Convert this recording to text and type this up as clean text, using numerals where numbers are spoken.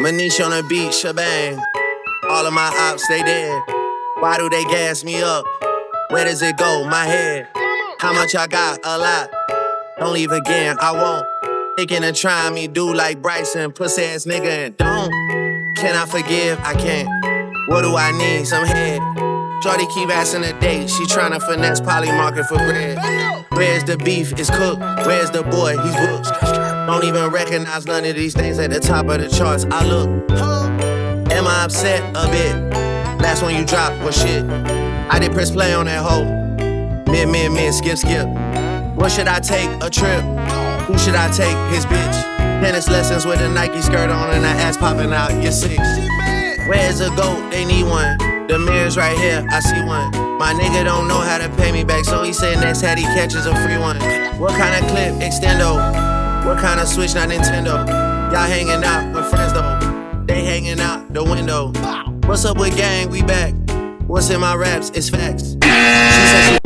Manish on the beat, Shabang. All of my ops, they dead. Why do they gas me up? Where does it go? My head. How much I got? A lot. Don't leave again, I won't. Thinking and trying me, do like Bryson, pussy ass nigga, and don't. Can I forgive? I can't. What do I need? Some head. Shorty keep asking a date. She tryna finesse Polymarket for bread. Where's the beef? It's cooked. Where's the boy? He's booked. Don't even recognize none of these things at the top of the charts. I look. Am I upset? A bit. Last one you dropped was shit. I did press play on that hoe. Mid, skip. What should I take? A trip. Who should I take? His bitch. Tennis lessons with a Nike skirt on and her ass popping out. You're sick. Where's a goat? They need one. The mirror's right here, I see one. My nigga don't know how to pay me back, so he said next hat he catches a free one. What kind of clip? Extendo. What kind of switch? Not Nintendo. Y'all hanging out with friends though. They hanging out the window. What's up with gang? We back. What's in my raps? It's facts. She said she